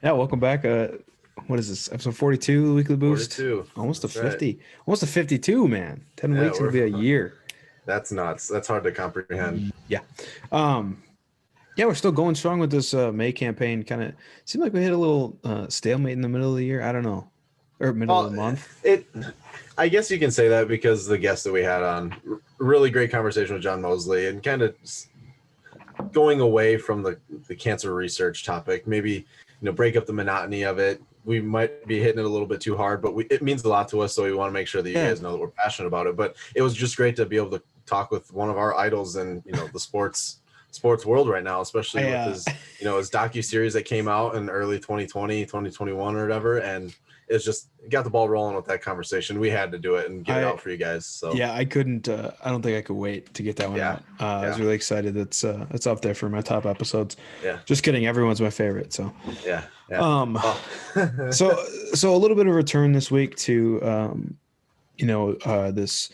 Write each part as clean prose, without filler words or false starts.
Yeah, welcome back. What is this? Episode 42, the Weekly Boost. 42. Almost a That's right. 50. Almost a 52, man. 10 Yeah, weeks, it'll we're be a year. that's nuts. That's hard to comprehend. Yeah. Um, yeah, we're still going strong with this May campaign. Kind of seemed like we hit a little stalemate in the middle of the year. I don't know. Or middle of Well, the month. it I guess you can say that because the guest that we had on, really great conversation with John Mosley, and kind of going away from the cancer research topic, maybe break up the monotony of it. We might be hitting it a little bit too hard, but it means a lot to us, so we want to make sure that you Yeah. guys know that we're passionate about it. But it was just great to be able to talk with one of our idols in the sports world right now, especially with his docu series that came out in early 2020, 2021 or whatever, and it's just got the ball rolling with that conversation. We had to do it and get it out for you guys. So Yeah, I couldn't. I don't think I could wait to get that one yeah, out. I was really excited. It's up there for my top episodes. yeah, Just kidding. Everyone's my favorite. So, yeah, yeah. um, Oh. so a little bit of return this week to this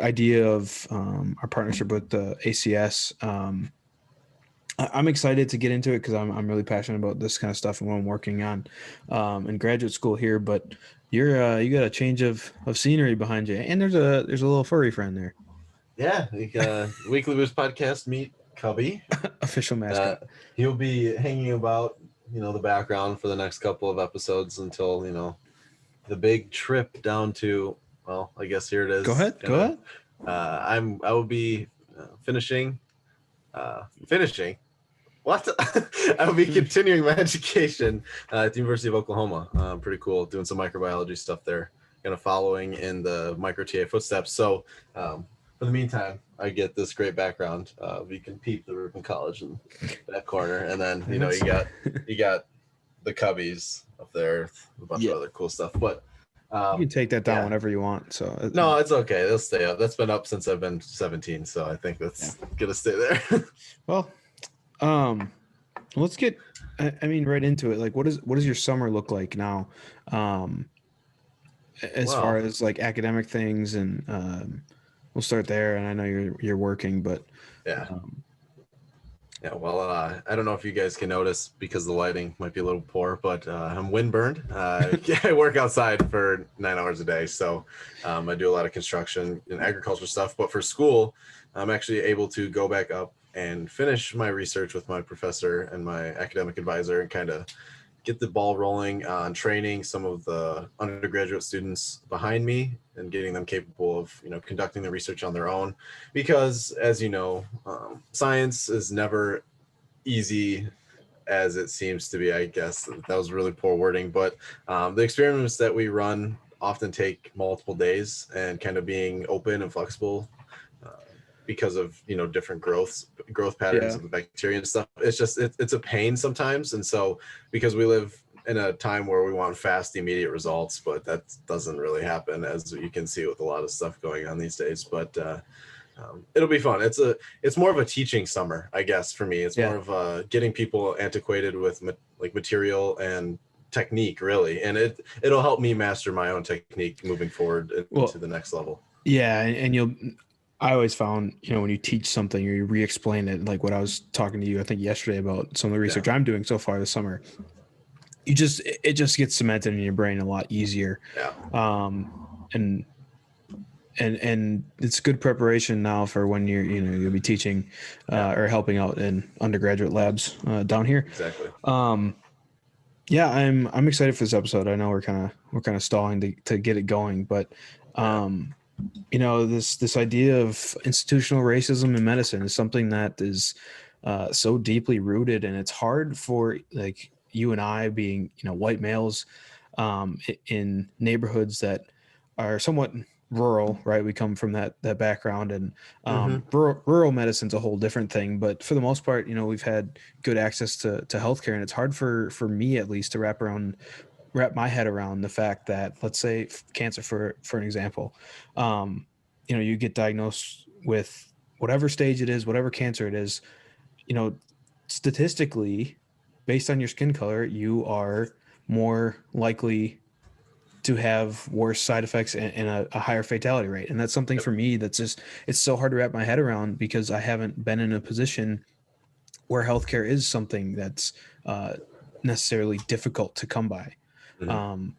idea of our partnership with the ACS. I'm excited to get into it because I'm really passionate about this kind of stuff and what I'm working on in graduate school here. But you got a change of scenery behind you, and there's a little furry friend there. Yeah, Weekly Boost podcast meet Cubby. Official mascot. He'll be hanging about the background for the next couple of episodes until the big trip down to, well, I guess here it is. Go ahead. I will be finishing. What? I will be continuing my education at the University of Oklahoma. Pretty cool, doing some microbiology stuff there. Kind of following in the micro TA footsteps. So for the meantime, I get this great background. You can peep the Ripon College in that corner, and then you got the Cubbies up there, a bunch of other cool stuff. But you can take that down whenever you want. So no, it's okay. They'll stay up. That's been up since I've been 17, so I think that's gonna stay there. Well, let's get right into it. Like, what does your summer look like now? As far as like academic things, and we'll start there. And I know you're working, but yeah. Well, I don't know if you guys can notice because the lighting might be a little poor, but I'm windburned. I work outside for 9 hours a day, so I do a lot of construction and agriculture stuff. But for school, I'm actually able to go back up and finish my research with my professor and my academic advisor and kind of get the ball rolling on training some of the undergraduate students behind me and getting them capable of conducting the research on their own, because as science is never easy as it seems to be. I guess that was really poor wording, but the experiments that we run often take multiple days, and kind of being open and flexible because of different growth patterns of the bacteria and stuff. It's just it's a pain sometimes, and so because we live in a time where we want fast, immediate results, but that doesn't really happen, as you can see with a lot of stuff going on these days. But it'll be fun. It's more of a teaching summer, I guess, for me. It's more of getting people antiquated with material and technique, really, and it'll help me master my own technique moving forward into the next level. Yeah, and I always found, when you teach something or you re-explain it, like what I was talking to you, I think yesterday, about some of the research I'm doing so far this summer, it just gets cemented in your brain a lot easier. Yeah. And it's good preparation now for when you'll be teaching or helping out in undergraduate labs down here. Exactly. Yeah, I'm excited for this episode. I know we're kind of stalling to get it going, but this idea of institutional racism in medicine is something that is so deeply rooted, and it's hard for like you and I, being white males in neighborhoods that are somewhat rural, right? We come from that background, and rural medicine's a whole different thing. But for the most part, we've had good access to healthcare, and it's hard for me, at least, to wrap my head around the fact that, let's say cancer for an example, you get diagnosed with whatever stage it is, whatever cancer it is, statistically, based on your skin color, you are more likely to have worse side effects and a higher fatality rate. And that's something for me that's just, it's so hard to wrap my head around, because I haven't been in a position where healthcare is something that's necessarily difficult to come by. Mhm.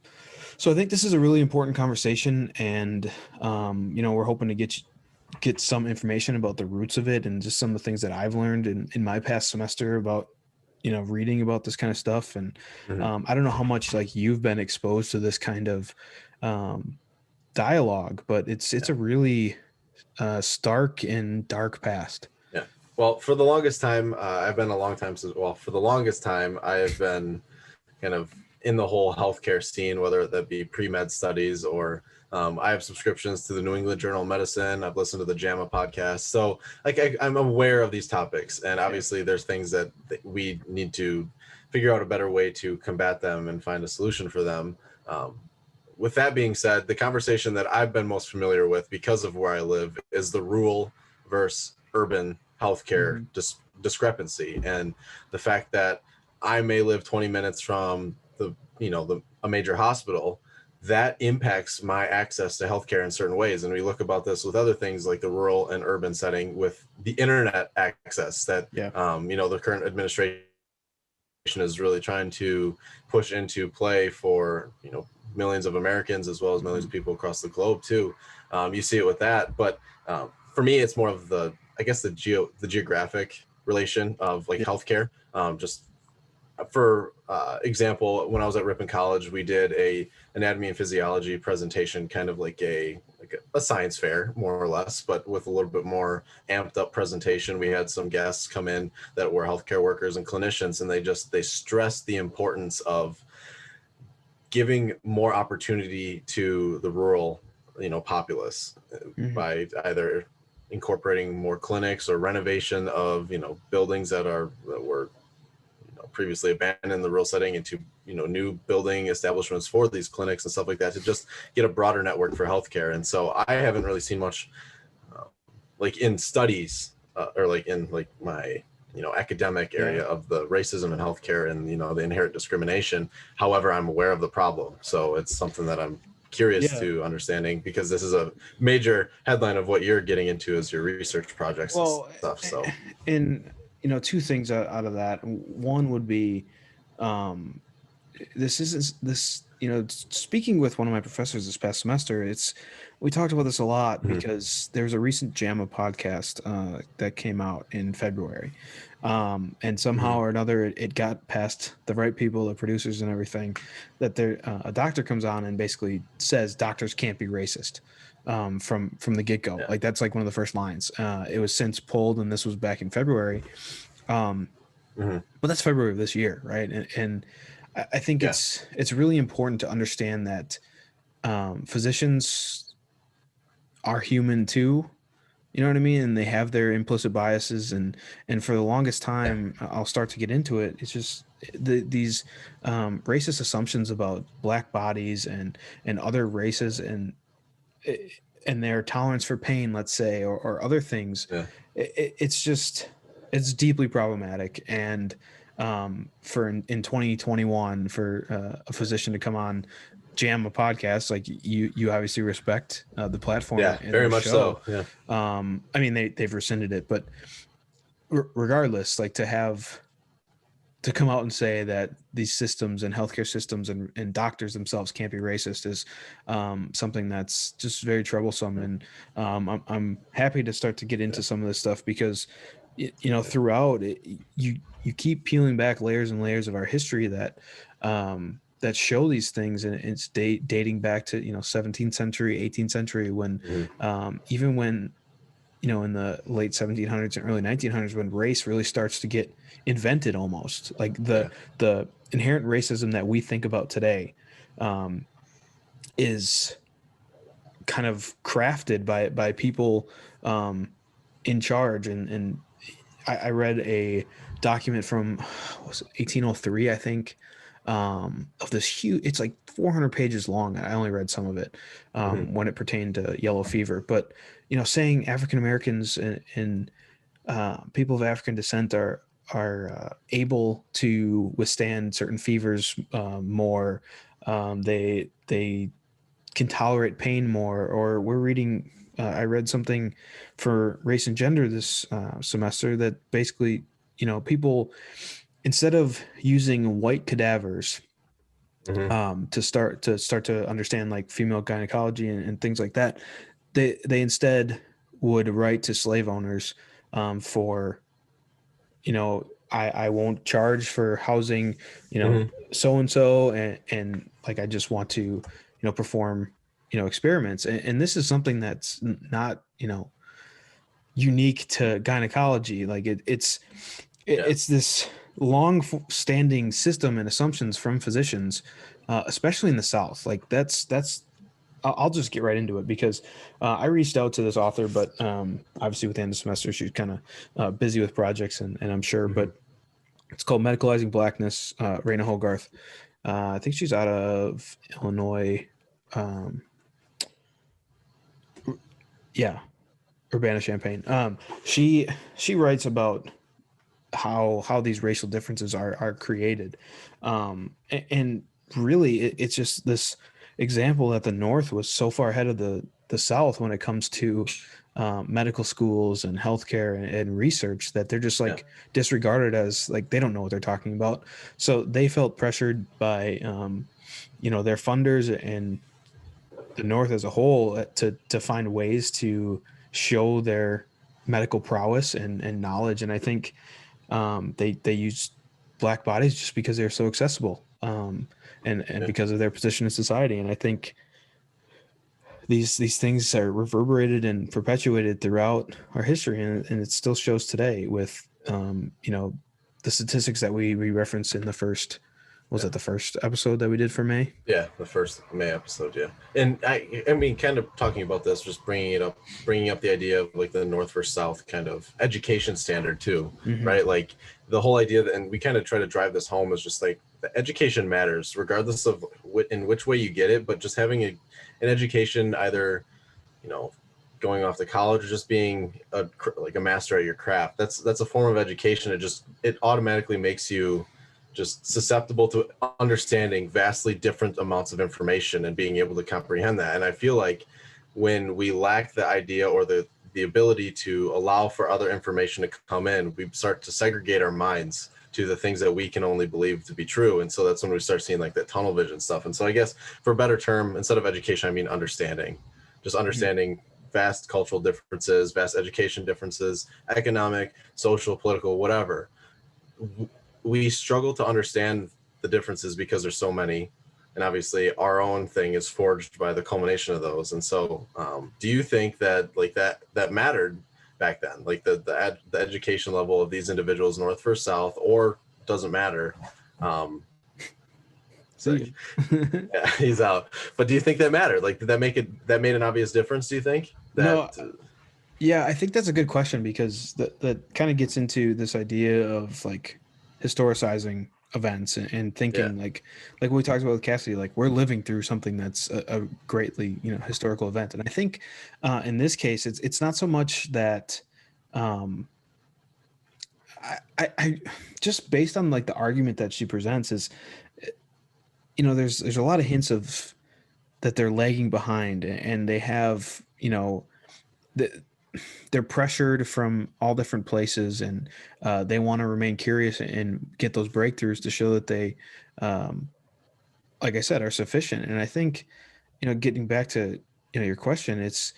So I think this is a really important conversation, and we're hoping to get some information about the roots of it and just some of the things that I've learned in my past semester about reading about this kind of stuff. And Mhm. I don't know how much like you've been exposed to this kind of dialogue, but it's Yeah. a really stark and dark past. Yeah. Well, for the longest time, I've been a long time since. Well, for the longest time, I have been kind of in the whole healthcare scene, whether that be pre-med studies or I have subscriptions to the New England Journal of Medicine. I've listened to the JAMA podcast. So like I'm aware of these topics. And obviously there's things that we need to figure out a better way to combat them and find a solution for them. With that being said, the conversation that I've been most familiar with because of where I live is the rural versus urban healthcare Mm-hmm. discrepancy, and the fact that I may live 20 minutes from a major hospital that impacts my access to healthcare in certain ways. And we look about this with other things like the rural and urban setting with the internet access that Yeah. the current administration is really trying to push into play for millions of Americans as well as millions of people across the globe too. You see it with that, but for me, it's more of the geographic relation of like Yeah. healthcare. Just for example, when I was at Ripon College, we did a anatomy and physiology presentation, kind of like a science fair, more or less, but with a little bit more amped up presentation. We had some guests come in that were healthcare workers and clinicians, and they stressed the importance of giving more opportunity to the rural, populace Mm-hmm. by either incorporating more clinics or renovation of buildings that were previously abandoned in the rural setting into new building establishments for these clinics and stuff like that to just get a broader network for healthcare. And so I haven't really seen much like in studies or like in like my academic Yeah. area of the racism in healthcare and the inherent discrimination. However, I'm aware of the problem, so it's something that I'm curious Yeah. to understanding, because this is a major headline of what you're getting into as your research projects and Well, stuff. So and two things out of that. One would be, um, this isn't this. Speaking with one of my professors this past semester, we talked about this a lot mhm. because there's a recent JAMA podcast that came out in February, and somehow Mhm. or another it got past the right people, the producers and everything, that a doctor comes on and basically says doctors can't be racist from the get go. Yeah. Like that's like one of the first lines. It was since pulled, and this was back in February. Um, Mhm. but that's February of this year, right? And I think Yeah. it's really important to understand that physicians are human too. You know what I mean? And they have their implicit biases, and for the longest Yeah. time, I'll start to get into it. It's just these racist assumptions about black bodies and other races and their tolerance for pain, let's say, or other things. Yeah. It's just it's deeply problematic. And for in 2021 for a physician to come on JAMA podcast, like you obviously respect the platform Yeah. and Very their much show. so. Yeah. I mean they've rescinded it, but regardless, like to come out and say that these systems and healthcare systems and doctors themselves can't be racist is something that's just very troublesome. Mhm. And I'm happy to start to get into Yeah. some of this stuff because, throughout it, you keep peeling back layers and layers of our history that show these things, and it's dating back to 17th century, 18th century, when Mhm. even when in the late 1700s and early 1900s, when race really starts to get invented, almost like Yeah. the inherent racism that we think about today um, is kind of crafted by people in charge. And I read a document from was it 1803, I think, of this huge. It's like 400 pages long. I only read some of it Mhm. when it pertained to yellow fever, but saying African Americans and people of African descent are able to withstand certain fevers more. They can tolerate pain more. Or we're reading. I read something for race and gender this semester that basically, people. instead of using white cadavers Hmm. to start to understand like female gynecology and things like that, they instead would write to slave owners for, I won't charge for housing, Hmm. so and so, and like I just want to, perform, experiments, and this is something that's not, unique to gynecology. Like Yeah. it's this long standing system and assumptions from physicians, especially in the South. Like that's I'll just get right into it because I reached out to this author, but obviously with the end of the semester, she's kind of busy with projects, and I'm sure, Hmm. but it's called Medicalizing Blackness, Raina Hogarth. I think she's out of Illinois. Um, yeah, Urbana-Champaign. She writes about how these racial differences are created, and really it's just this example that the North was so far ahead of the South when it comes to medical schools and healthcare and research, that they're just Yeah. like disregarded as like they don't know what they're talking about. So they felt pressured by their funders and the North as a whole to find ways to show their medical prowess and knowledge. And I think they use black bodies just because they're so accessible, and Yeah. because of their position in society. And I think these things are reverberated and perpetuated throughout our history, and it still shows today with the statistics that we referenced in the first, was Yeah. it the first episode that we did for May? Yeah, the first May episode, yeah. And I mean, kind of talking about this, just bringing up the idea of like the North versus South kind of education standard too, Mm-hmm. right? Like the whole idea that, and we kind of try to drive this home, is just like the education matters, regardless of in which way you get it, but just having an education, either, you know, going off to college or just being like a master at your craft. That's a form of education. It automatically makes you just susceptible to understanding vastly different amounts of information and being able to comprehend that. And I feel like when we lack the idea or the ability to allow for other information to come in, we start to segregate our minds to the things that we can only believe to be true. And so that's when we start seeing like that tunnel vision stuff. And so I guess, for a better term, instead of education, I mean understanding. Just Mm-hmm. understanding vast cultural differences, vast education differences, economic, social, political, whatever. We struggle to understand the differences because there's so many, and obviously our own thing is forged by the culmination of those. And so, do you think that like that mattered back then, like the education level of these individuals, North versus South, or doesn't matter? Um, See so you. yeah, he's out. But do you think that mattered? Like, did that made an obvious difference? Do you think that? No, yeah, I think that's a good question because that kind of gets into this idea of like historicizing events and Yeah. thinking like what we talked about with Cassidy, like we're living through something that's a greatly historical event. And I think in this case it's not so much that um, I just based on like the argument that she presents is, there's a lot of hints of that they're lagging behind, and they have, the, they're pressured from all different places, and they want to remain curious and get those breakthroughs to show that they, um, like I said, are sufficient. And I think, getting back to your question, it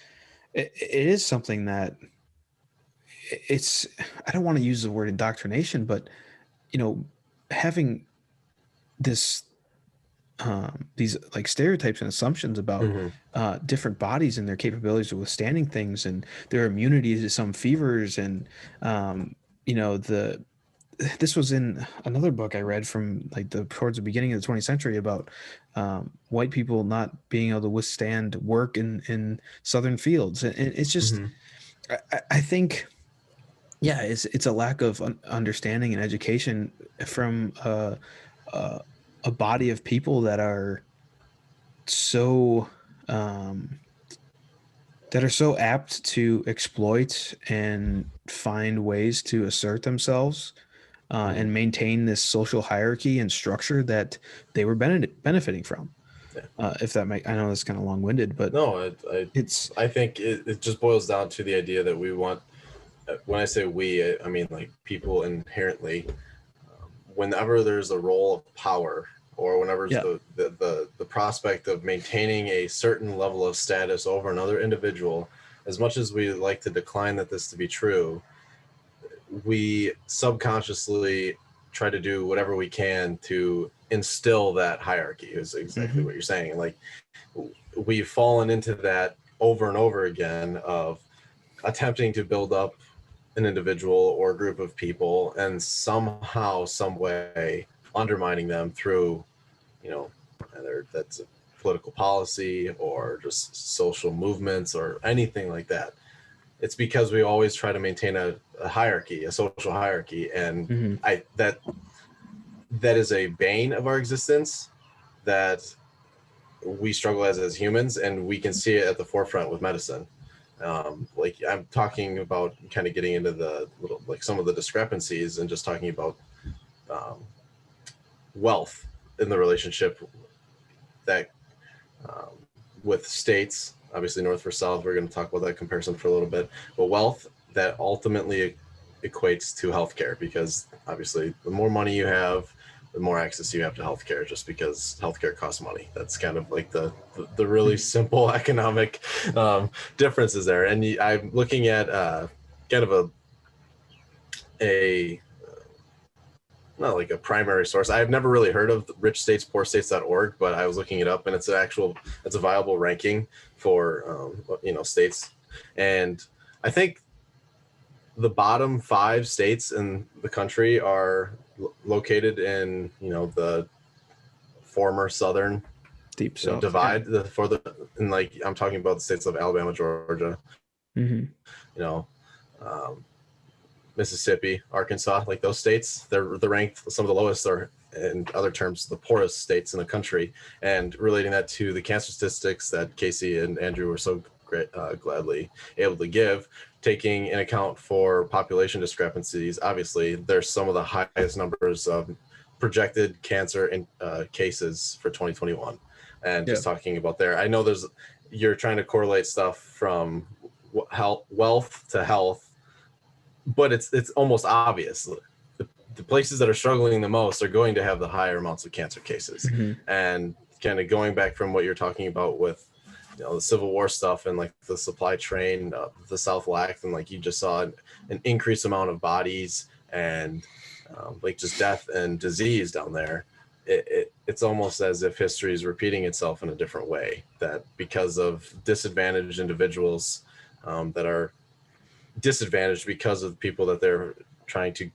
is something that it's, I don't want to use the word indoctrination, but you know having this these like stereotypes and assumptions about Mm-hmm. different bodies and their capabilities of withstanding things and their immunity to some fevers, and the this was in another book I read from like the towards the beginning of the 20th century about white people not being able to withstand work in southern fields, and it's just Mm-hmm. I think, yeah, it's a lack of understanding and education from uh, a body of people that are so um, so apt to exploit and find ways to assert themselves, Mm-hmm. and maintain this social hierarchy and structure that they were benefiting from. Yeah. If that make, I know that's kind of long winded, but No, it's I think it just boils down to the idea that we want. When I say we, I mean like people inherently whenever there's a role of power, or whenever Yeah. the prospect of maintaining a certain level of status over another individual, as much as we like to decline that this to be true, we subconsciously try to do whatever we can to instill that hierarchy, is exactly what you're saying. Like, we've fallen into that over and over again of attempting to build up an individual or a group of people and somehow, some way undermining them through, whether that's a political policy or just social movements or anything like that. It's because we always try to maintain a hierarchy, a social hierarchy, and that is a bane of our existence that we struggle as humans, and we can see it at the forefront with medicine. Like, I'm talking about kind of getting into the little, like, some of the discrepancies, and just talking about wealth in the relationship that with states, obviously north versus south. We're going to talk about that comparison for a little bit, but wealth that ultimately equates to healthcare, because obviously the more money you have, the more access you have to healthcare, just because healthcare costs money. That's kind of like the really simple economic differences there. And I'm looking at kind of a not like a primary source. I've never really heard of richstatespoorstates.org, but I was looking it up, and it's a viable ranking for states. And I think the bottom 5 states in the country are located in the former southern Deep South divide. And like, I'm talking about the states of Alabama, Georgia, Mississippi, Arkansas, like those states, they're ranked some of the lowest, or in other terms, the poorest states in the country. And relating that to the cancer statistics that Casey and Andrew were so gladly able to give, taking in account for population discrepancies, obviously there's some of the highest numbers of projected cancer in cases for 2021. And just talking about there, I know you're trying to correlate stuff from wealth to health, but it's almost obvious. The places that are struggling the most are going to have the higher amounts of cancer cases. And kind of going back from what you're talking about with the Civil War stuff, and like the supply chain, the South lacked, and like you just saw an increased amount of bodies and like just death and disease down there. It's almost as if history is repeating itself in a different way, that because of disadvantaged individuals that are disadvantaged because of the people that they're trying to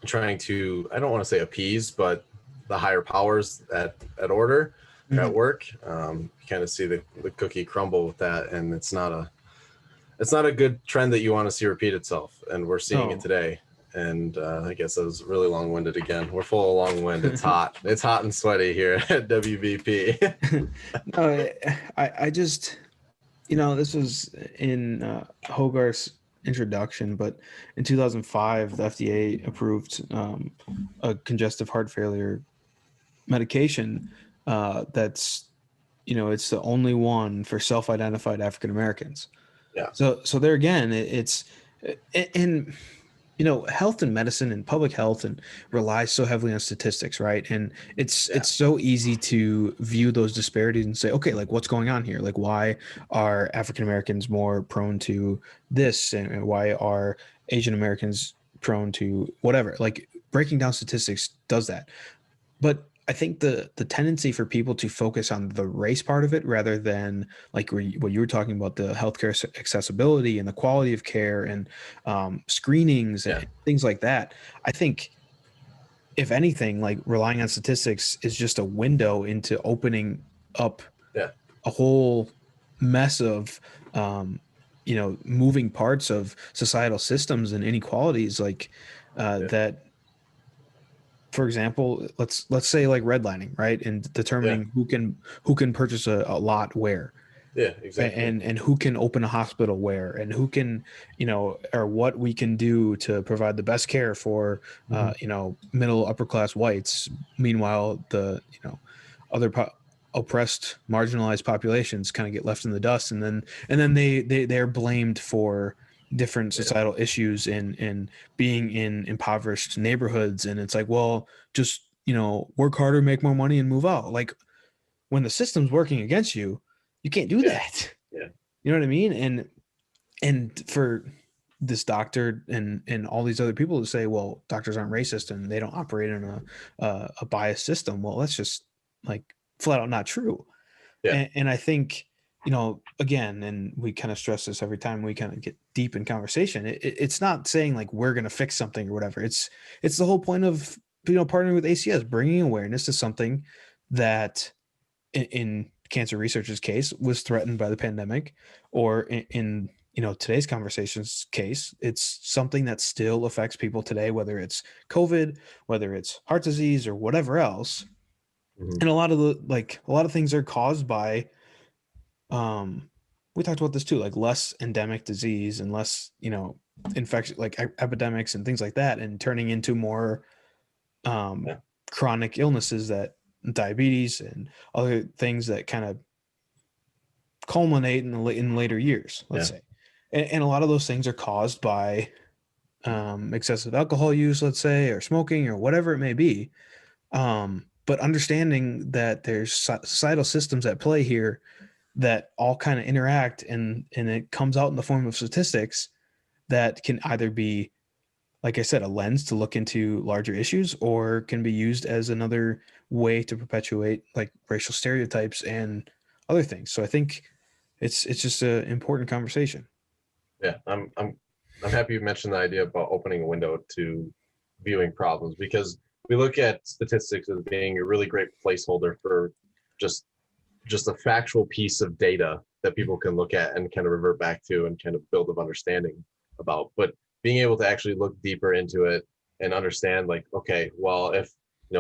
I don't want to say appease, but the higher powers at order at work, kind of see the cookie crumble with that. And it's not a good trend that you want to see repeat itself, and we're seeing it today. And I guess I was really long-winded again. We're full of long wind. It's hot. It's hot and sweaty here at WBP. No, I just, this was in Hogarth's introduction, but in 2005, the FDA approved a congestive heart failure medication that's, it's the only one for self-identified African Americans. Yeah. So there again, it's in health and medicine and public health and relies so heavily on statistics, right? And it's so easy to view those disparities and say, okay, like, what's going on here? Like, why are African Americans more prone to this, and why are Asian Americans prone to whatever? Like, breaking down statistics does that. But I think the tendency for people to focus on the race part of it, rather than like what you were talking about, the healthcare accessibility and the quality of care and screenings and things like that. I think, if anything, like, relying on statistics is just a window into opening up a whole mess of moving parts of societal systems and inequalities, like that. For example, let's say like redlining, right? And determining who can purchase a lot where. Yeah, exactly. And who can open a hospital where, and who can, or what we can do to provide the best care for, middle upper class whites. Meanwhile, the, other oppressed, marginalized populations kind of get left in the dust, and then they're blamed for different Yeah. societal issues and being in impoverished neighborhoods. And it's like, well, just, work harder, make more money and move out. Like, when the system's working against you, you can't do Yeah. that. Yeah. You know what I mean? And for this doctor and all these other people to say, well, doctors aren't racist and they don't operate in a biased system. Well, that's just like flat out not true. Yeah. And I think, again, and we kind of stress this every time we kind of get deep in conversation. It's not saying like we're going to fix something or whatever. It's the whole point of, partnering with ACS, bringing awareness to something that in cancer research's case was threatened by the pandemic, or in today's conversations case, it's something that still affects people today, whether it's COVID, whether it's heart disease or whatever else. Mm-hmm. And a lot of things are caused by, we talked about this too, like less endemic disease and less, infection, like epidemics and things like that, and turning into more um, Yeah. chronic illnesses, that diabetes and other things that kind of culminate in later years, let's Yeah. say. And a lot of those things are caused by excessive alcohol use, let's say, or smoking or whatever it may be. But understanding that there's societal systems at play here that all kind of interact, and it comes out in the form of statistics that can either be, like I said, a lens to look into larger issues, or can be used as another way to perpetuate like racial stereotypes and other things. So I think it's just an important conversation. Yeah. I'm happy you mentioned the idea about opening a window to viewing problems, because we look at statistics as being a really great placeholder for just a factual piece of data that people can look at and kind of revert back to and kind of build up understanding about. But being able to actually look deeper into it and understand, like, okay, well, if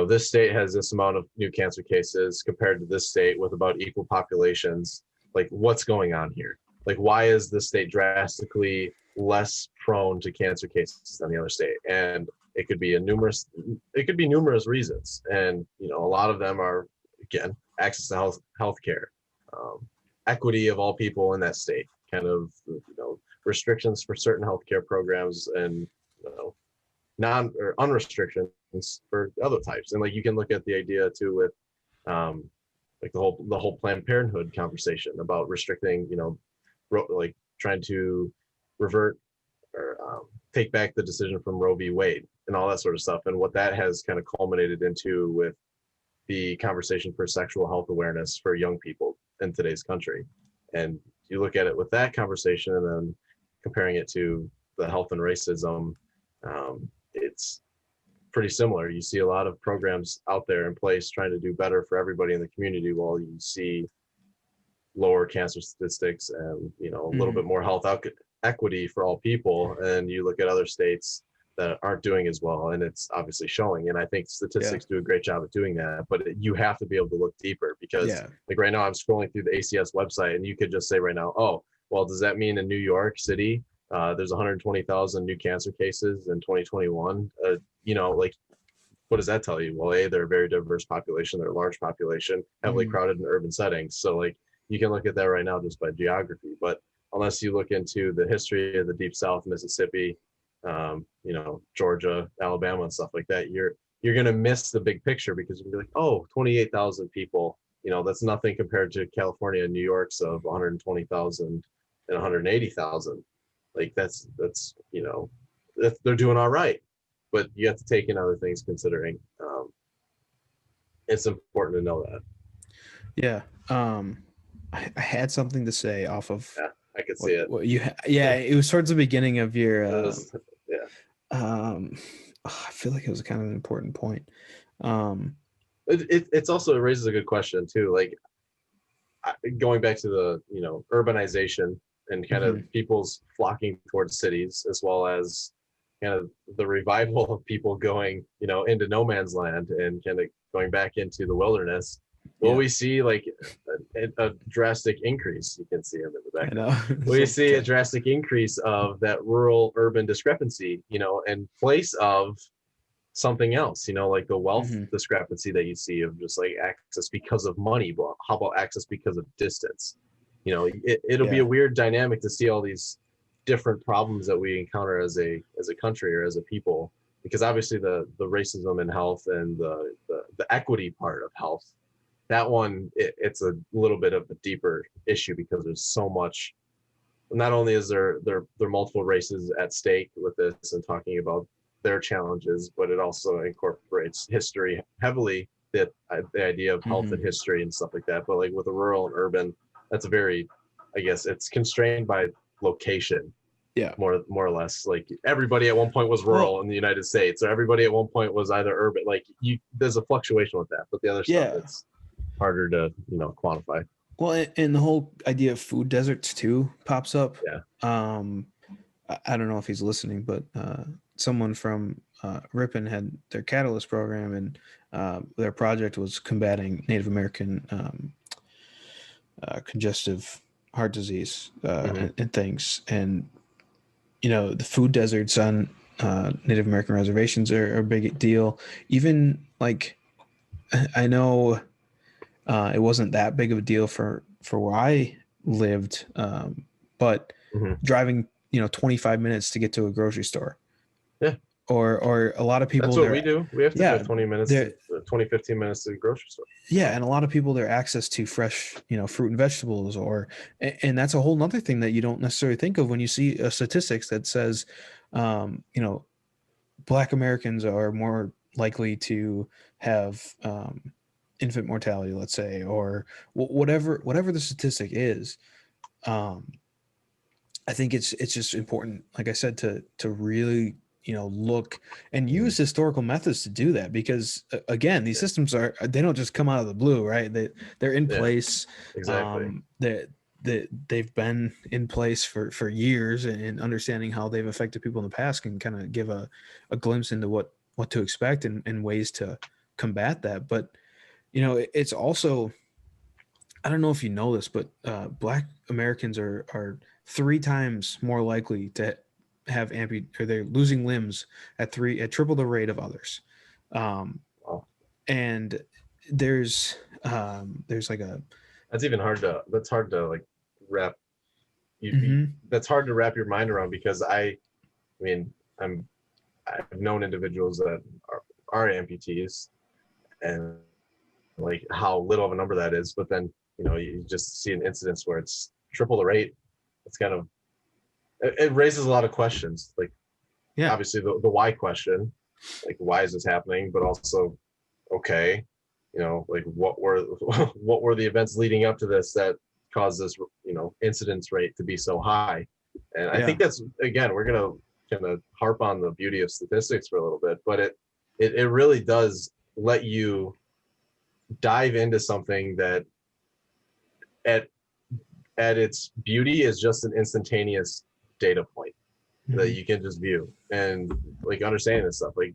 this state has this amount of new cancer cases compared to this state with about equal populations, like, what's going on here? Like, why is this state drastically less prone to cancer cases than the other state? And it could be numerous reasons, and a lot of them are, again, access to healthcare, um, equity of all people in that state, kind of restrictions for certain healthcare programs, and non or unrestrictions for other types. And like, you can look at the idea too with like the whole Planned Parenthood conversation about restricting, like trying to revert or take back the decision from Roe v. Wade and all that sort of stuff, and what that has kind of culminated into with the conversation for sexual health awareness for young people in today's country. And you look at it with that conversation and then comparing it to the health and racism, it's pretty similar. You see a lot of programs out there in place trying to do better for everybody in the community, while you see lower cancer statistics and a little bit more health equity for all people. And you look at other states that aren't doing as well, and it's obviously showing. And I think statistics do a great job at doing that, but you have to be able to look deeper, because like right now I'm scrolling through the ACS website, and you could just say right now, oh, well, does that mean in New York City there's 120,000 new cancer cases in 2021? Like, what does that tell you? Well, they're a very diverse population, they're a large population, heavily crowded in urban settings. So like, you can look at that right now just by geography, but unless you look into the history of the Deep South, Mississippi, Georgia, Alabama, and stuff like that, you're going to miss the big picture, because you're going to be like, oh, 28,000 people, that's nothing compared to California and New York's of 120,000 and 180,000. Like, that's they're doing all right, but you have to take in other things considering. It's important to know that. Yeah. I had something to say off of I could see it. What you it was towards the beginning of your I feel like it was kind of an important point. It's also, it raises a good question too, like going back to the urbanization and kind of people's flocking towards cities, as well as kind of the revival of people going into no man's land and kind of going back into the wilderness. Will we see like a drastic increase? You can see him in the background. We see a drastic increase of that rural urban discrepancy, in place of something else, like the wealth discrepancy that you see of just like access because of money. But how about access because of distance? It'll be a weird dynamic to see all these different problems that we encounter as a country or as a people, because obviously the racism in health and the equity part of health, that one, it's a little bit of a deeper issue because there's so much. Not only is there multiple races at stake with this and talking about their challenges, but it also incorporates history heavily, the idea of health and history and stuff like that. But like with the rural and urban, that's a very, I guess it's constrained by location. Yeah. More or less. Like everybody at one point was rural in the United States, or everybody at one point was either urban. Like there's a fluctuation with that, but the other stuff, it's harder to, quantify. Well, and the whole idea of food deserts too pops up. Yeah. I don't know if he's listening, but someone from Ripon had their Catalyst program, and their project was combating Native American congestive heart disease and things. And, the food deserts on Native American reservations are a big deal. Even like, I know it wasn't that big of a deal for where I lived, but driving 25 minutes to get to a grocery store, or a lot of people, that's what we do. We have to drive 20 minutes 15 minutes to the grocery store. And a lot of people, their access to fresh fruit and vegetables, and that's a whole nother thing that you don't necessarily think of when you see statistics that says Black Americans are more likely to have infant mortality, let's say, or whatever the statistic is. I think it's just important, like I said, to really look and use historical methods to do that, because again, these systems they don't just come out of the blue, right? They're in place. Exactly. They've been in place for years, and understanding how they've affected people in the past can kind of give a glimpse into what to expect and ways to combat that. But it's also, I don't know if you know this, but Black Americans are 3 times more likely to have or they're losing limbs at triple the rate of others. And there's like that's hard to like wrap. That's hard to wrap your mind around, because I've known individuals that are amputees, and like how little of a number that is, but then you just see an incidence where it's triple the rate. It's kind of, it raises a lot of questions, like obviously the why question, like why is this happening, but also like what were the events leading up to this that caused this incidence rate to be so high. And I think that's, again, we're gonna kind of harp on the beauty of statistics for a little bit, but it really does let you dive into something that at its beauty is just an instantaneous data point that you can just view, and like understanding this stuff. Like,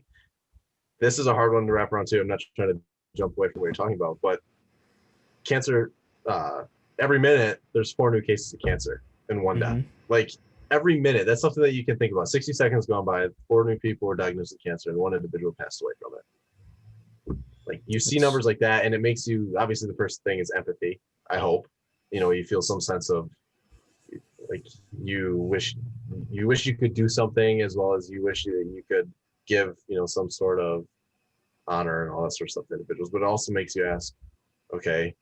this is a hard one to wrap around too. I'm not trying to jump away from what you're talking about, but cancer, every minute there's 4 new cases of cancer and 1 death. Like every minute, that's something that you can think about. 60 seconds gone by, 4 new people were diagnosed with cancer and 1 individual passed away from it. Like, you see numbers like that, and it makes you, obviously the first thing is empathy. I hope, you feel some sense of like, you wish you could do something, as well as you wish that you could give, some sort of honor and all that sort of stuff to individuals. But it also makes you ask, okay,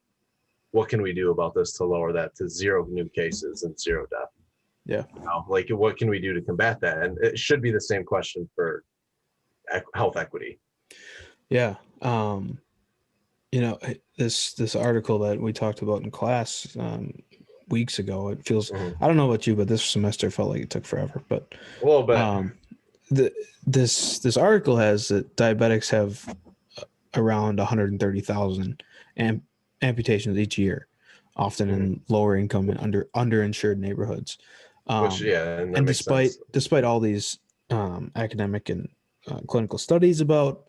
what can we do about this to lower that to 0 new cases and 0 death? Yeah. Like, what can we do to combat that? And it should be the same question for health equity. Yeah. This article that we talked about in class weeks ago, it feels, I don't know about you, but this semester felt like it took forever. But a little bit. This article has that diabetics have around 130,000 amputations each year, often in lower income and underinsured neighborhoods. And despite all these academic and clinical studies about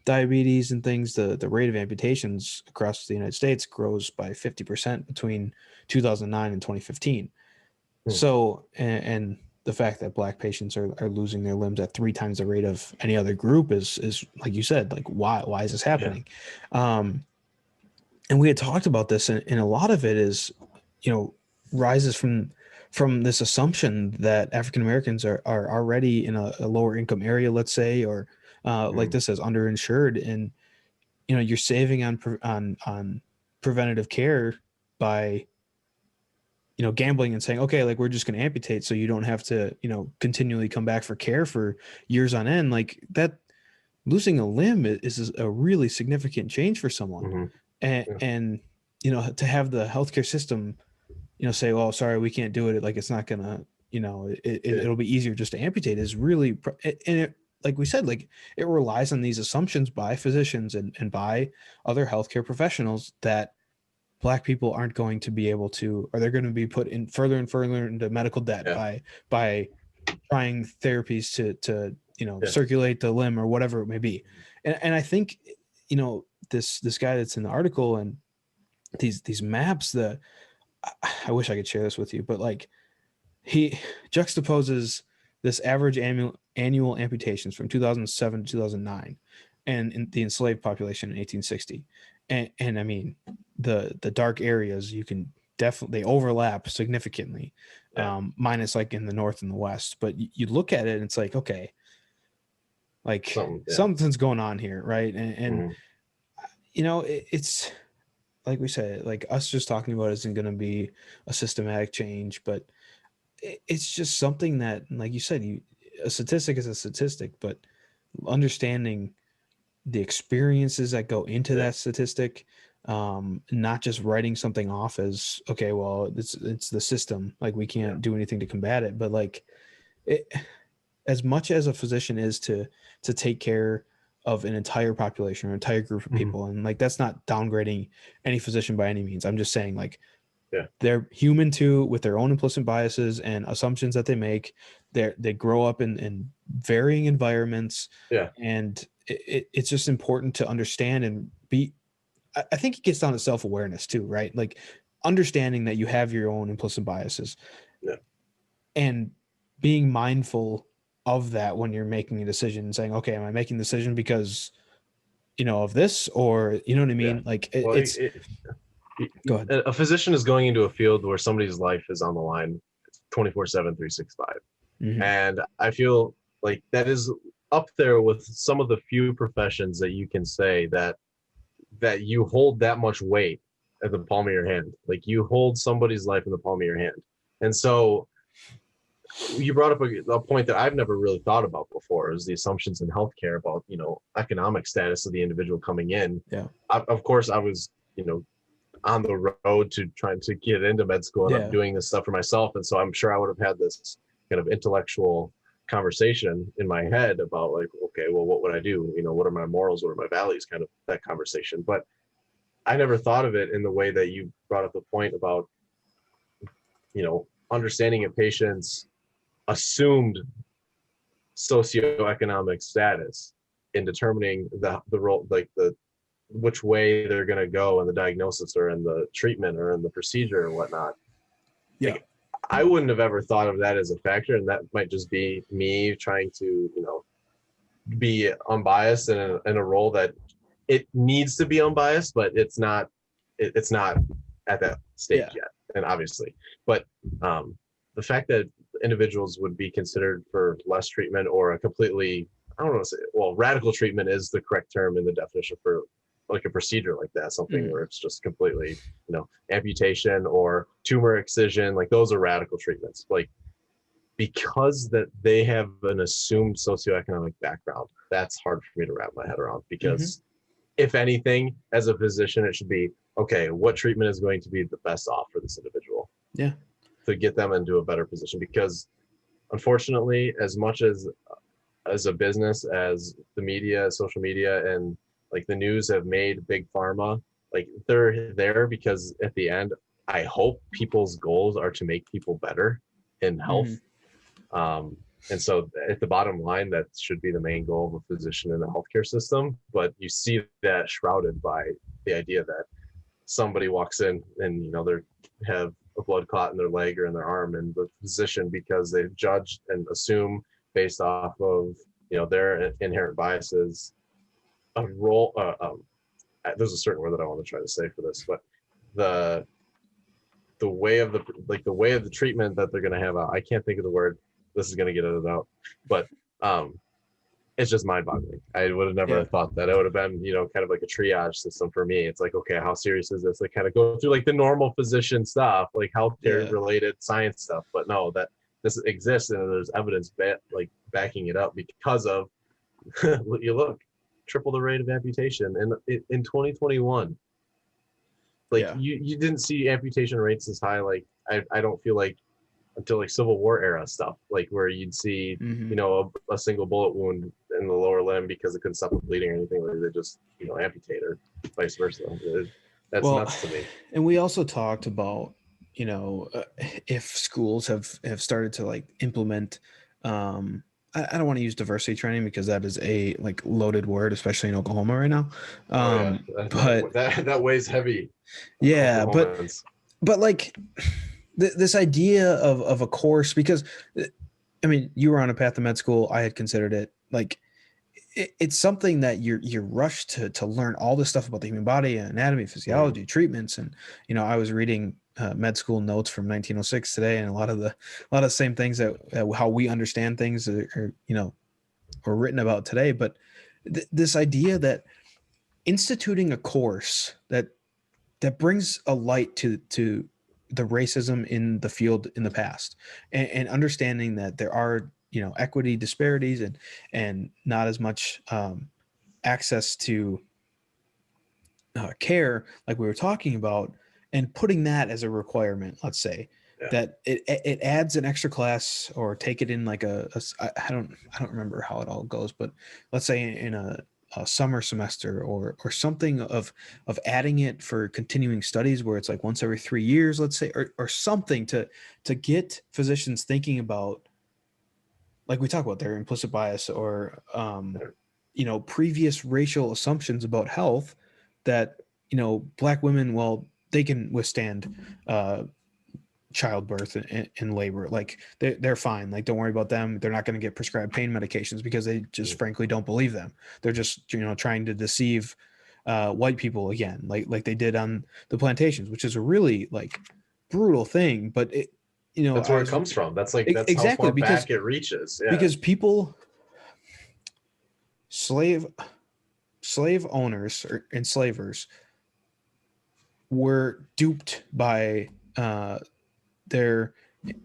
diabetes and things, the rate of amputations across the United States grows by 50% between 2009 and 2015. So, and the fact that Black patients are losing their limbs at 3 times the rate of any other group is like you said, like why is this happening? And we had talked about this, and a lot of it is, rises from from this assumption that African Americans are already in a lower income area, let's say, or like Mm, this says, underinsured, and you're saving on preventative care by gambling and saying, okay, like we're just going to amputate so you don't have to continually come back for care for years on end. Like that, losing a limb is a really significant change for someone, mhm. Yeah. and to have the healthcare system say, well, sorry, we can't do it, like it's not gonna, Yeah. it'll be easier just to amputate, is really, and it, like we said, like it relies on these assumptions by physicians and by other healthcare professionals that black people aren't going to be able to, or they're going to be put in further and further into medical debt Yeah. by trying therapies to Yeah. circulate the limb or whatever it may be. And I think this guy that's in the article, and these maps, I wish I could share this with you, but like he juxtaposes this average annual amputations from 2007 to 2009 and in the enslaved population in 1860. And I mean, the dark areas, you can definitely, they overlap significantly, Yeah. minus like in the north and the west. But you look at it and it's like, okay, like Something. Yeah. something's going on here, right? And Mhm. it's like we said, like us just talking about it isn't going to be a systematic change, but it's just something that, like you said, a statistic is a statistic, but understanding the experiences that go into Yeah. that statistic, not just writing something off as, okay, well, it's the system, like we Yeah. can't do anything to combat it, but like it, as much as a physician is to take care of an entire population or entire group of Mhm. people, and like that's not downgrading any physician by any means. I'm just saying, like, Yeah. they're human too, with their own implicit biases and assumptions that they make. They grow up in varying environments, Yeah. and it's just important to understand and be. I think it gets down to self-awareness too, right? Like understanding that you have your own implicit biases Yeah. and being mindful of that when you're making a decision, saying, okay, am I making a decision because of this, or you know what I Yeah. mean? Like Well, it's go ahead. a physician is going into a field where somebody's life is on the line 24/7, 365. Mm-hmm. And I feel like that is up there with some of the few professions that you can say that you hold that much weight at the palm of your hand. Like you hold somebody's life in the palm of your hand. And so you brought up a point that I've never really thought about before, is the assumptions in healthcare about, economic status of the individual coming in. Yeah. Of course, I was, on the road to trying to get into med school, and I'm Yeah. doing this stuff for myself. And so I'm sure I would have had this kind of intellectual conversation in my head about like, okay, well, what would I do? What are my morals? What are my values? Kind of that conversation. But I never thought of it in the way that you brought up the point about, understanding a patient's assumed socioeconomic status in determining the role, like the which way they're going to go in the diagnosis or in the treatment or in the procedure or whatnot. Yeah. Like, I wouldn't have ever thought of that as a factor, and that might just be me trying to, be unbiased in a role that it needs to be unbiased, but it's not at that stage Yeah. yet, and obviously, but the fact that individuals would be considered for less treatment or a completely, I don't want to say, well, radical treatment is the correct term in the definition for like a procedure like that, something Mm. where it's just completely, amputation or tumor excision, like those are radical treatments. Like, because that they have an assumed socioeconomic background, that's hard for me to wrap my head around. Mm-hmm. Because if anything, as a physician, it should be, okay, what treatment is going to be the best off for this individual Yeah. to get them into a better position? Because unfortunately, as much as a business, as the media, social media, and like the news have made big pharma, like they're there because at the end, I hope people's goals are to make people better in health. Mm-hmm. And so at the bottom line, that should be the main goal of a physician in the healthcare system. But you see that shrouded by the idea that somebody walks in and, they have a blood clot in their leg or in their arm, and the physician, because they've judged and assume based off of, their inherent biases, a role, there's a certain word that I want to try to say for this, but the the way of the treatment that they're going to have out. I can't think of the word. This is going to get it out, but it's just mind-boggling. I would have never Yeah. thought that. It would have been, kind of like a triage system for me. It's like, okay, how serious is this? They kind of go through like the normal physician stuff, like healthcare Yeah. related science stuff. But no, that this exists and there's evidence backing it up because of you look, triple the rate of amputation in 2021. Like Yeah. you didn't see amputation rates as high. Like I don't feel like until like Civil War era stuff, like where you'd see, Hmm. a single bullet wound in the lower limb because it couldn't stop the bleeding or anything. Like they just, amputate or vice versa. That's Well, nuts to me. and we also talked about, if schools have started to like implement, I don't want to use diversity training because that is a like loaded word, especially in Oklahoma right now. Oh yeah, But that weighs heavy on yeah, Oklahomans. but like this idea of a course, because I mean, you were on a path to med school. I had considered it. Like it's something that you're rushed to learn all this stuff about the human body and anatomy, Mhm. physiology, treatments, and I was reading med school notes from 1906 today, and a lot of the same things that how we understand things are written about today. But this idea that instituting a course that brings a light to the racism in the field in the past, and understanding that there are equity disparities and not as much access to care like we were talking about, and putting that as a requirement, let's say Yeah. that it adds an extra class, or take it in like I don't remember how it all goes, but let's say in a summer semester, or something of adding it for continuing studies where it's like once every 3 years, let's say, or something to get physicians thinking about, like we talk about, their implicit bias, or previous racial assumptions about health, that black women, well, they can withstand childbirth and labor, like they're fine, like don't worry about them, they're not going to get prescribed pain medications, because they just frankly don't believe them. They're just trying to deceive white people again, like they did on the plantations, which is a really like brutal thing. But That's I where it was comes from. That's how exactly far back it reaches. Yeah. because people, slave owners or enslavers, were duped by their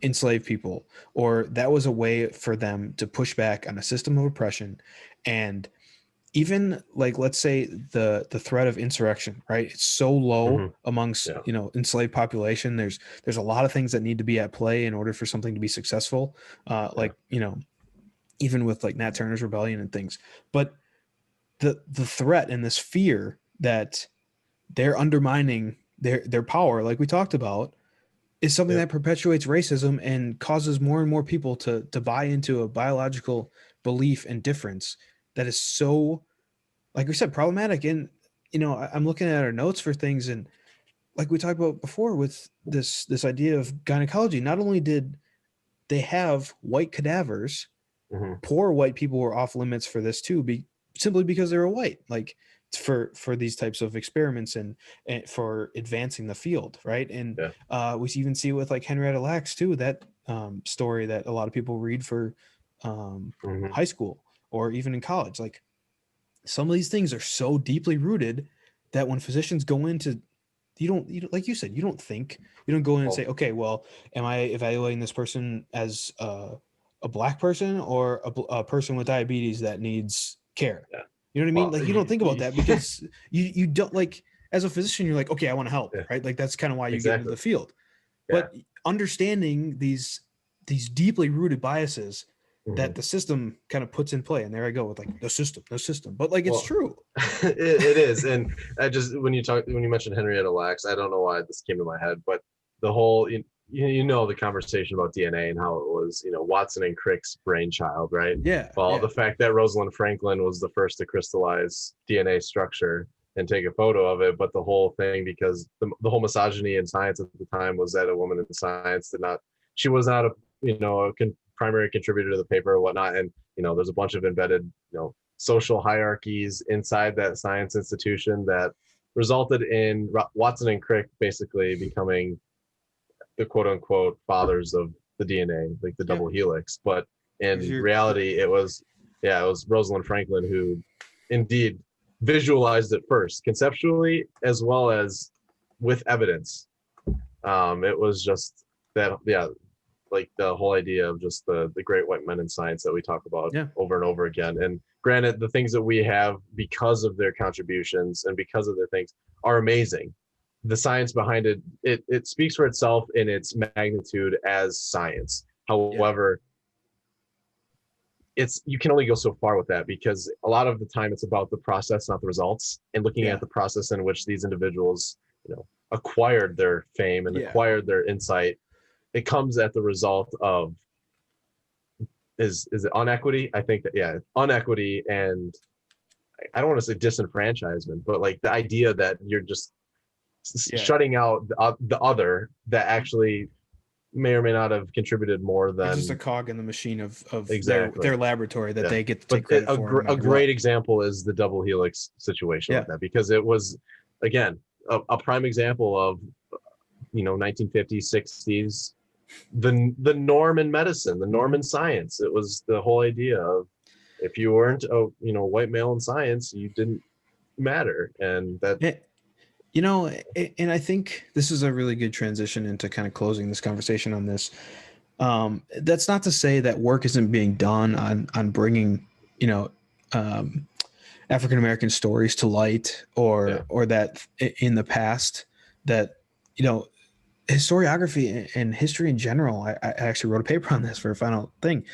enslaved people, or that was a way for them to push back on a system of oppression. And even like, let's say the threat of insurrection, right, it's so low Hmm. amongst Yeah. enslaved population. There's a lot of things that need to be at play in order for something to be successful, Yeah. like even with like Nat Turner's rebellion and things. But the threat and this fear that they're undermining their power, like we talked about, is something Yeah. that perpetuates racism and causes more and more people to buy into a biological belief and difference that is so, like we said, problematic. And I'm looking at our notes for things, and like we talked about before with this idea of gynecology, not only did they have white cadavers, Hmm. poor white people were off limits for this too, simply because they were white, like for these types of experiments, and for advancing the field, right? And Yeah. we even see with like Henrietta Lacks too, that story that a lot of people read for Hmm. high school or even in college. Like some of these things are so deeply rooted that when physicians go into, you don't, like you said, you don't go in and Well, say, okay, well, am I evaluating this person as a black person, or a person with diabetes that needs care? yeah. You know what I mean? Well, Like you don't think about that, because you don't, like, as a physician, you're like, okay, I want to help, yeah, right? Like that's kind of why you get into exactly. the field. Yeah. But understanding these deeply rooted biases Hmm. that the system kind of puts in play, and there I go with like the system, but like it's Well, true. it is, and I just when you mentioned Henrietta Lacks, I don't know why this came to my head, but the whole the conversation about DNA and how it was Watson and Crick's brainchild, right? Yeah, Well, yeah, the fact that Rosalind Franklin was the first to crystallize DNA structure and take a photo of it, but the whole thing, because the whole misogyny in science at the time was that a woman in science she was not a primary contributor to the paper or whatnot, and there's a bunch of embedded social hierarchies inside that science institution that resulted in Watson and Crick basically becoming the quote unquote fathers of the DNA, like the Yeah. double helix. But Because in reality, it was, yeah, it was Rosalind Franklin who indeed visualized it first, conceptually as well as with evidence. It was just that, yeah, like the whole idea of just the great white men in science that we talk about yeah, over and over again. And granted, the things that we have because of their contributions and because of their things are amazing. The science behind it, it speaks for itself in its magnitude as science. yeah, However, it's, you can only go so far with that, because a lot of the time it's about the process, not the results, and looking at yeah, the process in which these individuals, acquired their fame and yeah, acquired their insight. It comes at the result of, is it unequity? I think that, yeah, unequity, and I don't want to say disenfranchisement, but like the idea that you're just yeah. shutting out the other that actually may or may not have contributed more They're just a than cog in the machine of exactly. their laboratory that Yeah, they get to but take credit for no a matter great what. example is the double helix situation Yeah, with that, because it was, again, a prime example of, 1950s, 60s, the norm in medicine, the norm hmm in science. It was the whole idea of, if you weren't a, white male in science, you didn't matter. And that, and I think this is a really good transition into kind of closing this conversation on this. That's not to say that work isn't being done on bringing, you know, um, African American stories to light, yeah, or that in the past that, you know, historiography and history in general. I actually wrote a paper on this for a final thing.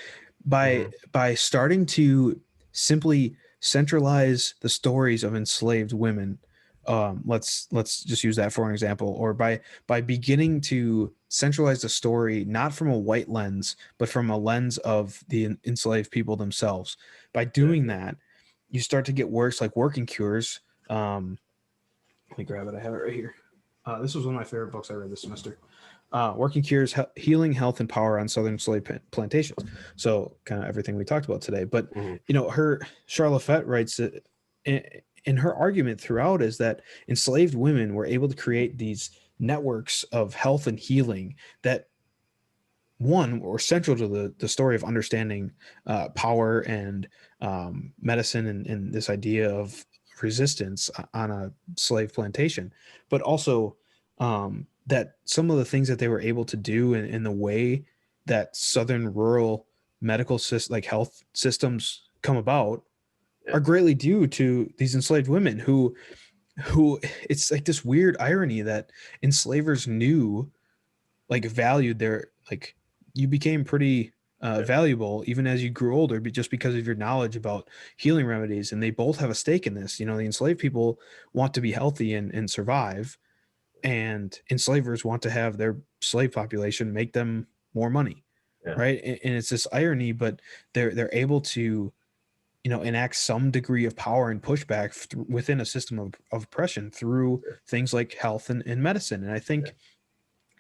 hmm, By starting to simply centralize the stories of enslaved women, let's just use that for an example, or by beginning to centralize the story not from a white lens but from a lens of the enslaved people themselves. By doing exactly. that, you start to get works like Working Cures. Let me grab it. I have it right here. This was one of my favorite books I read this semester. Working Cures, Healing Health and Power on Southern Slave Plantations. So kind of everything we talked about today. But, Hmm. her Charlotte Fett writes that in her argument throughout is that enslaved women were able to create these networks of health and healing that, one, were central to the story of understanding power and medicine, and this idea of resistance on a slave plantation, but also that some of the things that they were able to do in the way that Southern rural medical like health systems come about Yeah, are greatly due to these enslaved women who it's like this weird irony that enslavers knew, like, valued their, like, you became pretty yeah, valuable even as you grew older, but just because of your knowledge about healing remedies, and they both have a stake in this. The enslaved people want to be healthy and survive, and enslavers want to have their slave population make them more money, yeah, right? And it's this irony, but they're able to, enact some degree of power and pushback within a system of oppression through sure. things like health and medicine. And I Yeah, think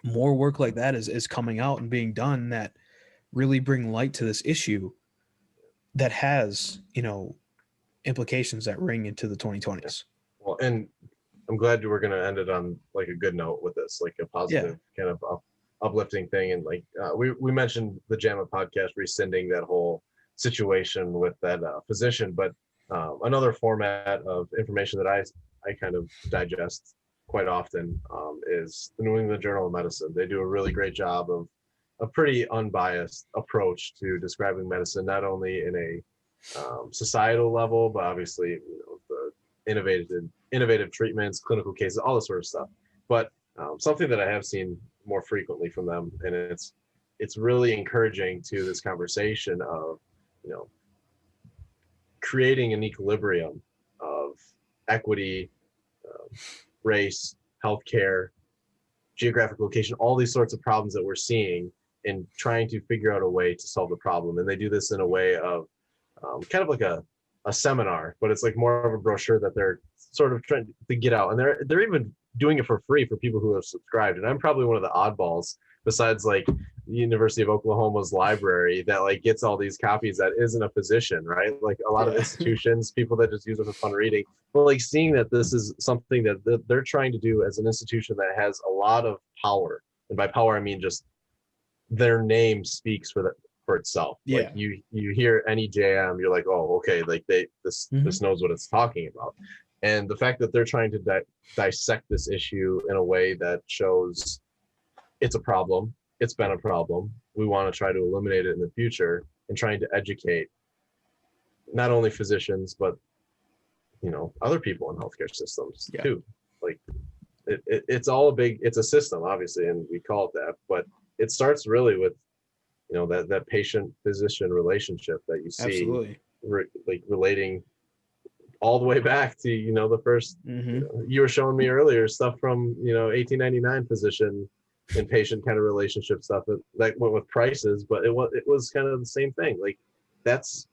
more work like that is coming out and being done that really bring light to this issue that has, implications that ring into the yeah. 2020s. Well, and I'm glad you were going to end it on like a good note with this, like a Yeah. positive kind of uplifting thing. And like, we mentioned the JAMA podcast rescinding that whole situation with that physician, but another format of information that I kind of digest quite often is the New England Journal of Medicine. They do a really great job of a pretty unbiased approach to describing medicine, not only in a societal level, but obviously, the innovative treatments, clinical cases, all this sort of stuff. But something that I have seen more frequently from them, and it's really encouraging to this conversation of, you know creating an equilibrium of equity, um, race, healthcare, geographic location, all these sorts of problems that we're seeing, and trying to figure out a way to solve the problem. And they do this in a way of kind of like a seminar, but it's like more of a brochure that they're sort of trying to get out. And they're even doing it for free for people who have subscribed. And I'm probably one of the oddballs, besides like the University of Oklahoma's library, that like gets all these copies that isn't a physician, right? Like a lot of Yeah. institutions, people that just use it for fun reading. But like seeing that this is something that they're trying to do as an institution that has a lot of power And by power, I mean just their name speaks for itself. Yeah. Like you hear any JAM, you're like, oh, okay, like this knows what it's talking about. And the fact that they're trying to dissect this issue in a way that shows it's a problem, it's been a problem, we want to try to eliminate it in the future, and trying to educate not only physicians but other people in healthcare systems too. Like it's all it's a system, obviously, and we call it that, but it starts really with that patient physician relationship that you see. Absolutely. Like relating all the way back to the first you were showing me earlier stuff from 1899 physician and patient kind of relationship stuff that went with prices, but it was kind of the same thing. Like that's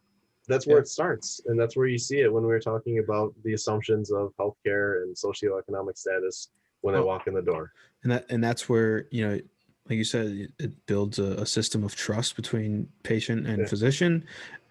where it starts, and that's where you see it when we were talking about the assumptions of healthcare and socioeconomic status when they walk in the door. And that's where, like you said, it builds a system of trust between patient and physician,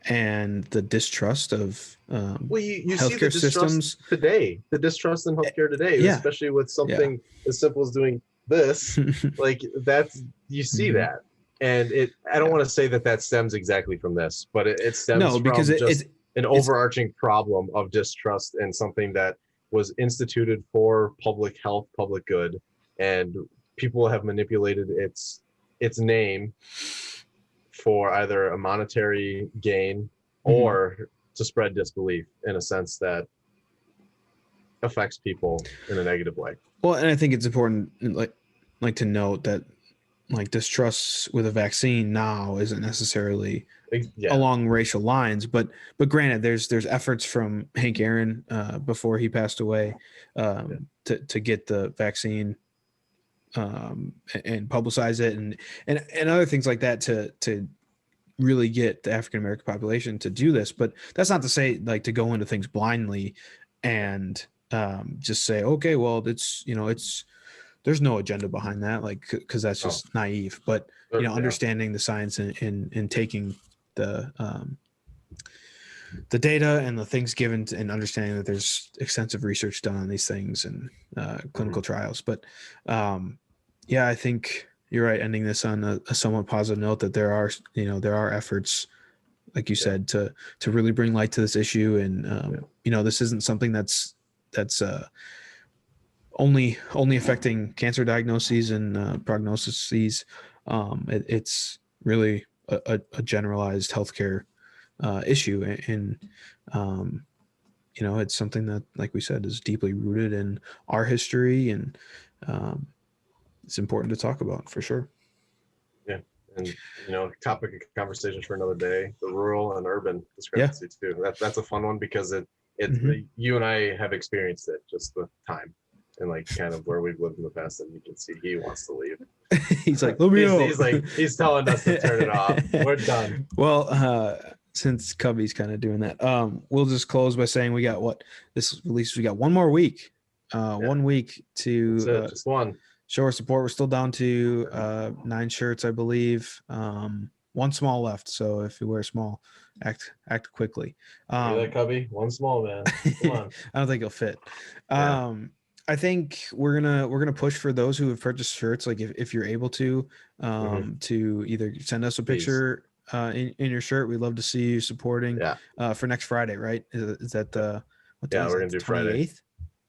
and the distrust of you healthcare see the systems today, the distrust in healthcare today, especially with something as simple as doing this. Like that's, you see that. And I don't want to say that stems exactly from this, but it stems from just an overarching problem of distrust and something that was instituted for public health, public good, and people have manipulated its name for either a monetary gain or to spread disbelief in a sense that affects people in a negative way. Well, and I think it's important, like to note that like distrust with a vaccine now isn't necessarily along racial lines, but granted, there's efforts from Hank Aaron before he passed away to get the vaccine and publicize it and other things like that to really get the African American population to do this. But that's not to say like to go into things blindly and just say, okay, well, it's there's no agenda behind that, like, because that's just naive. But understanding the science and taking the data and the things given and understanding that there's extensive research done on these things and clinical trials. But I think you're right. Ending this on a somewhat positive note, that there are efforts, like you said, to really bring light to this issue. And this isn't something that's only affecting cancer diagnoses and prognoses. It's really a generalized healthcare issue, and it's something that, like we said, is deeply rooted in our history, and it's important to talk about for sure. Yeah, and topic of conversation for another day: the rural and urban discrepancy too. That's a fun one because you and I have experienced it just with time. And like kind of where we've lived in the past, and you can see he wants to leave. He's like, let me know. He's telling us to turn it off. We're done. Well, since Cubby's kind of doing that, we'll just close by saying we got this release. We got one more week, 1 week to just one. Show our support. We're still down to 9 shirts, I believe. 1 small left. So if you wear small, act quickly. Hear that, Cubby? 1 small, man. Come on. I don't think it'll fit. I think we're gonna push for those who have purchased shirts. Like if you're able to either send us a picture in your shirt. We'd love to see you supporting for next Friday, right? Is that what day is we're it? Gonna do 28th? Friday.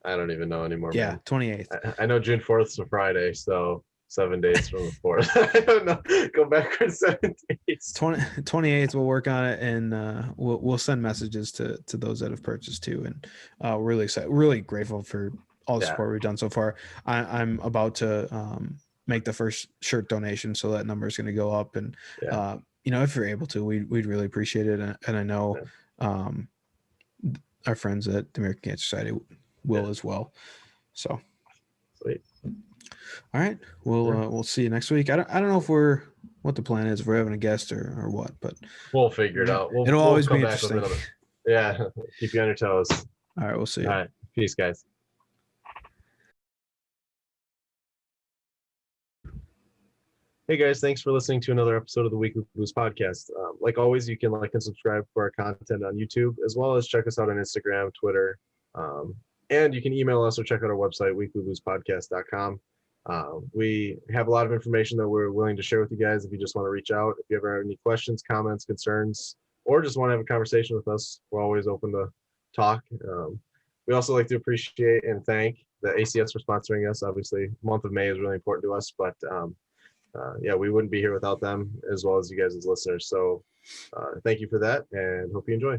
I don't even know anymore. Yeah, man. 28th. I know June 4th is a Friday, so 7 days from the 4th. I don't know. Go backwards 7 days. 28th. We'll work on it, and we'll send messages to those that have purchased too. And we're really excited. We're really grateful for all the support we've done so far. I'm about to make the first shirt donation, so that number is going to go up. And if you're able to, we'd really appreciate it. And I know our friends at the American Cancer Society will as well. So sweet. All right, we'll see you next week. I don't know what the plan is, if we're having a guest or what, but we'll figure it out. It'll always be interesting. Keep you on your toes. All right, we'll see you. All right, peace, guys. Hey guys, thanks for listening to another episode of the Weekly Blues Podcast. Like always, you can like and subscribe for our content on YouTube, as well as check us out on Instagram, Twitter, and you can email us or check out our website, weeklybluespodcast.com. We have a lot of information that we're willing to share with you guys if you just want to reach out. If you ever have any questions, comments, concerns, or just want to have a conversation with us, we're always open to talk. We also like to appreciate and thank the ACS for sponsoring us. Obviously, the month of May is really important to us, but yeah, we wouldn't be here without them, as well as you guys as listeners. So thank you for that, and hope you enjoy.